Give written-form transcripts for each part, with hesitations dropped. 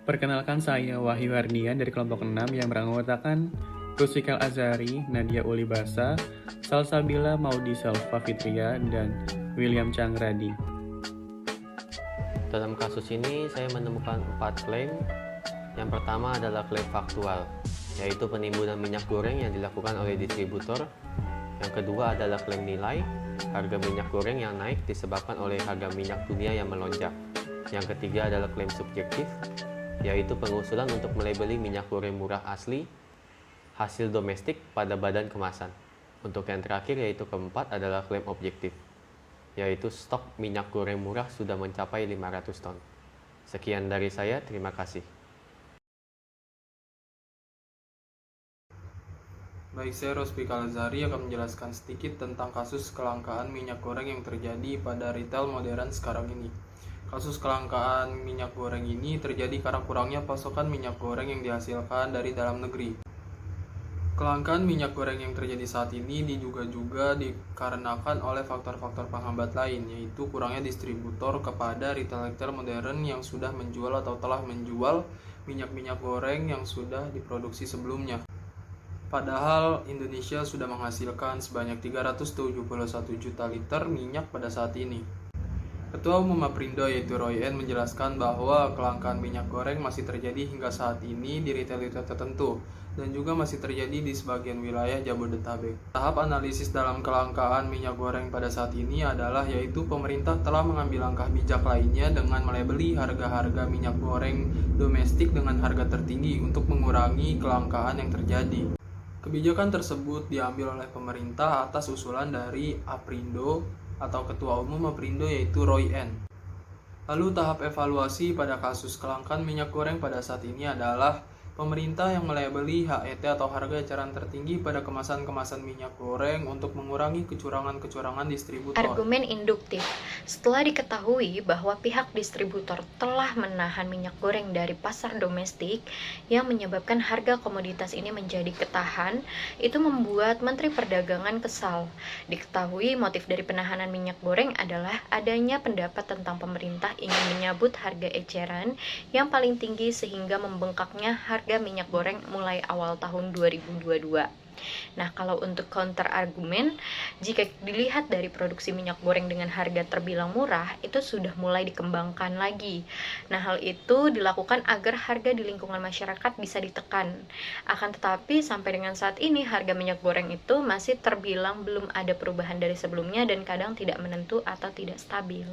Perkenalkan saya Wahyu Hardian dari kelompok 6 yang beranggotakan Rusikal Azari, Nadia Ulibasa, Salsabila Maudi Selva Fitria, dan William Changradi. Dalam kasus ini saya menemukan 4 klaim. Yang pertama adalah klaim faktual, yaitu penimbunan minyak goreng yang dilakukan oleh distributor. Yang kedua adalah klaim nilai, harga minyak goreng yang naik disebabkan oleh harga minyak dunia yang melonjak. Yang ketiga adalah klaim subjektif, yaitu pengusulan untuk melabeli minyak goreng murah asli hasil domestik pada badan kemasan. Untuk yang terakhir yaitu keempat adalah klaim objektif, yaitu stok minyak goreng murah sudah mencapai 500 ton. Sekian dari saya, terima kasih. Baik, saya Rospikal Azari akan menjelaskan sedikit tentang kasus kelangkaan minyak goreng yang terjadi pada retail modern sekarang ini. Kasus kelangkaan minyak goreng ini terjadi karena kurangnya pasokan minyak goreng yang dihasilkan dari dalam negeri. Kelangkaan minyak goreng yang terjadi saat ini diduga-juga dikarenakan oleh faktor-faktor penghambat lain, yaitu kurangnya distributor kepada retail-retail modern yang sudah menjual atau telah menjual minyak-minyak goreng yang sudah diproduksi sebelumnya. Padahal Indonesia sudah menghasilkan sebanyak 371 juta liter minyak pada saat ini. Ketua Umum Aprindo yaitu Roy N menjelaskan bahwa kelangkaan minyak goreng masih terjadi hingga saat ini di retail-retail tertentu dan juga masih terjadi di sebagian wilayah Jabodetabek. Tahap analisis dalam kelangkaan minyak goreng pada saat ini adalah yaitu pemerintah telah mengambil langkah bijak lainnya dengan melabeli harga-harga minyak goreng domestik dengan harga tertinggi untuk mengurangi kelangkaan yang terjadi. Kebijakan tersebut diambil oleh pemerintah atas usulan dari Aprindo atau Ketua Umum Aprindo yaitu Roy N. Lalu tahap evaluasi pada kasus kelangkaan minyak goreng pada saat ini adalah pemerintah yang melabeli HET atau harga eceran tertinggi pada kemasan-kemasan minyak goreng untuk mengurangi kecurangan-kecurangan distributor. Argumen induktif. Setelah diketahui bahwa pihak distributor telah menahan minyak goreng dari pasar domestik yang menyebabkan harga komoditas ini menjadi ketahan, itu membuat Menteri Perdagangan kesal. Diketahui motif dari penahanan minyak goreng adalah adanya pendapat tentang pemerintah ingin menyabut harga eceran yang paling tinggi sehingga membengkaknya harga minyak goreng mulai awal tahun 2022. Nah, kalau untuk counter argumen, jika dilihat dari produksi minyak goreng dengan harga terbilang murah, itu sudah mulai dikembangkan lagi. Nah, hal itu dilakukan agar harga di lingkungan masyarakat bisa ditekan. Akan tetapi, sampai dengan saat ini, harga minyak goreng itu masih terbilang belum ada perubahan dari sebelumnya dan kadang tidak menentu atau tidak stabil.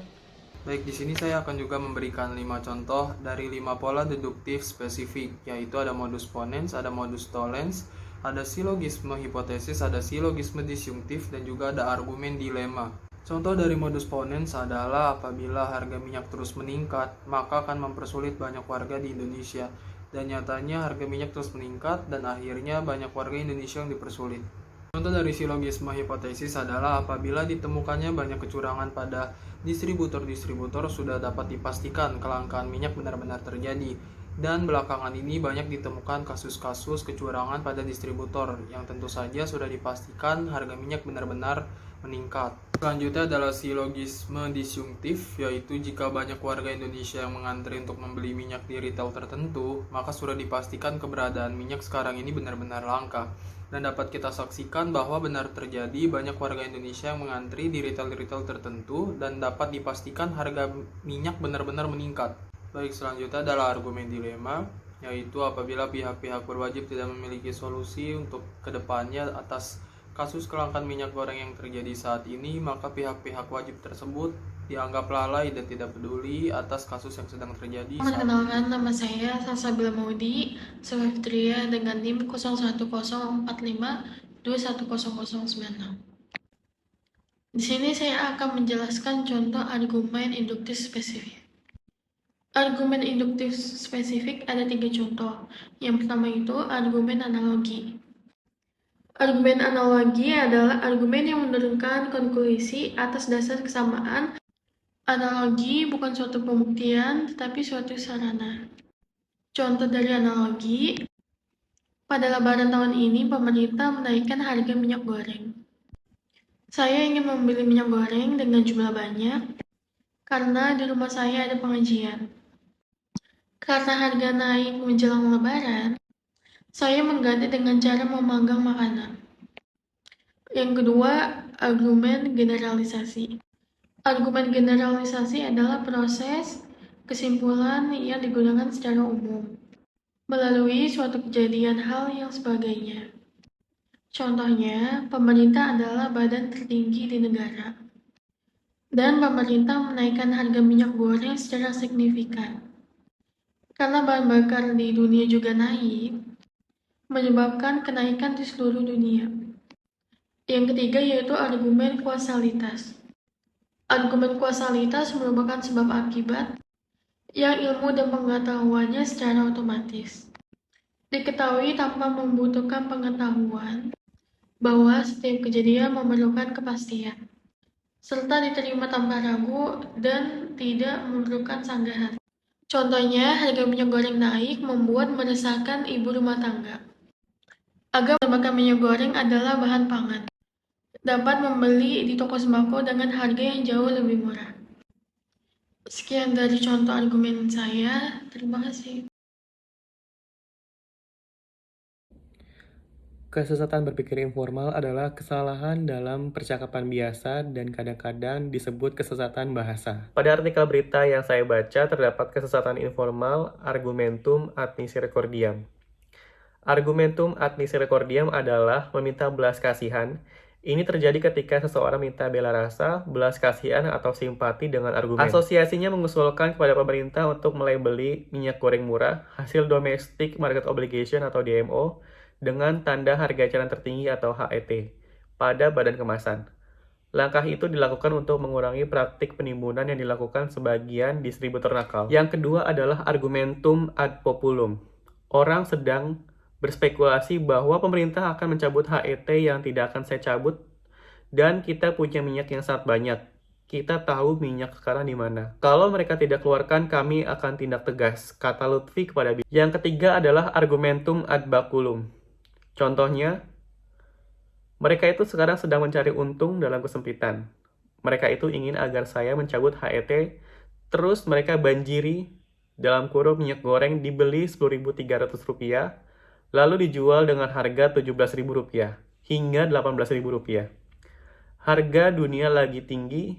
Baik, di sini saya akan juga memberikan 5 contoh dari 5 pola deduktif spesifik, yaitu ada modus ponens, ada modus tollens, ada silogisme hipotesis, ada silogisme disjungtif, dan juga ada argumen dilema. Contoh dari modus ponens adalah apabila harga minyak terus meningkat, maka akan mempersulit banyak warga di Indonesia. Dan nyatanya harga minyak terus meningkat dan akhirnya banyak warga Indonesia yang dipersulit. Contoh dari silogisme hipotesis adalah apabila ditemukannya banyak kecurangan pada distributor-distributor sudah dapat dipastikan kelangkaan minyak benar-benar terjadi. Dan belakangan ini banyak ditemukan kasus-kasus kecurangan pada distributor yang tentu saja sudah dipastikan harga minyak benar-benar meningkat. Selanjutnya adalah silogisme disjungtif, yaitu jika banyak warga Indonesia yang mengantri untuk membeli minyak di retail tertentu, maka sudah dipastikan keberadaan minyak sekarang ini benar-benar langka. Dan dapat kita saksikan bahwa benar terjadi banyak warga Indonesia yang mengantri di retail-retail tertentu dan dapat dipastikan harga minyak benar-benar meningkat. Baik, selanjutnya adalah argumen dilema, yaitu apabila pihak-pihak berwajib tidak memiliki solusi untuk kedepannya atas kasus kelangkaan minyak goreng yang terjadi saat ini, maka pihak-pihak wajib tersebut dianggap lalai dan tidak peduli atas kasus yang sedang terjadi. Perkenalkan, nama saya Salsabila Maudi Selva Fitria dengan NIM 010452100096. Di sini saya akan menjelaskan contoh argumen induktif spesifik. Argumen induktif spesifik ada 3 contoh. Yang pertama itu argumen analogi. Argumen analogi adalah argumen yang menurunkan konklusi atas dasar kesamaan. Analogi bukan suatu pembuktian, tetapi suatu sarana. Contoh dari analogi, pada Lebaran tahun ini pemerintah menaikkan harga minyak goreng. Saya ingin membeli minyak goreng dengan jumlah banyak, karena di rumah saya ada pengajian. Karena harga naik menjelang Lebaran, saya mengganti dengan cara memanggang makanan. Yang kedua, argumen generalisasi. Argumen generalisasi adalah proses kesimpulan yang digunakan secara umum melalui suatu kejadian hal yang sebagainya. Contohnya, pemerintah adalah badan tertinggi di negara, dan pemerintah menaikkan harga minyak goreng secara signifikan. Karena bahan bakar di dunia juga naik, menyebabkan kenaikan di seluruh dunia. Yang ketiga yaitu argumen kausalitas. Argumen kausalitas merupakan sebab akibat yang ilmu dan pengetahuannya secara otomatis diketahui tanpa membutuhkan pengetahuan bahwa setiap kejadian memerlukan kepastian, serta diterima tanpa ragu dan tidak memerlukan sanggahan. Contohnya, harga minyak goreng naik membuat meresahkan ibu rumah tangga. Agar menambahkan minyak goreng adalah bahan pangan, dapat membeli di toko sembako dengan harga yang jauh lebih murah. Sekian dari contoh argumen saya, terima kasih. Kesesatan berpikir informal adalah kesalahan dalam percakapan biasa dan kadang-kadang disebut kesesatan bahasa. Pada artikel berita yang saya baca terdapat kesesatan informal argumentum ad misericordiam. Argumentum ad misericordiam adalah meminta belas kasihan. Ini terjadi ketika seseorang minta bela rasa, belas kasihan, atau simpati dengan argumen. Asosiasinya mengusulkan kepada pemerintah untuk melabeli minyak goreng murah, hasil domestic market obligation atau DMO, dengan tanda harga eceran tertinggi atau HET pada badan kemasan. Langkah itu dilakukan untuk mengurangi praktik penimbunan yang dilakukan sebagian distributor nakal. Yang kedua adalah argumentum ad populum. Orang sedang berspekulasi bahwa pemerintah akan mencabut HET yang tidak akan saya cabut dan kita punya minyak yang sangat banyak. Kita tahu minyak sekarang di mana. Kalau mereka tidak keluarkan, kami akan tindak tegas, kata Lutfi kepada BBC. Yang ketiga adalah argumentum ad baculum. Contohnya, mereka itu sekarang sedang mencari untung dalam kesempitan. Mereka itu ingin agar saya mencabut HET, terus mereka banjiri dalam kurung minyak goreng dibeli Rp10.300, lalu dijual dengan harga Rp17.000 hingga Rp18.000. Harga dunia lagi tinggi,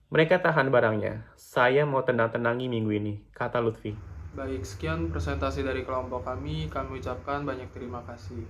mereka tahan barangnya. Saya mau tenang-tenangi minggu ini, kata Lutfi. Baik, sekian presentasi dari kelompok kami. Kami ucapkan banyak terima kasih.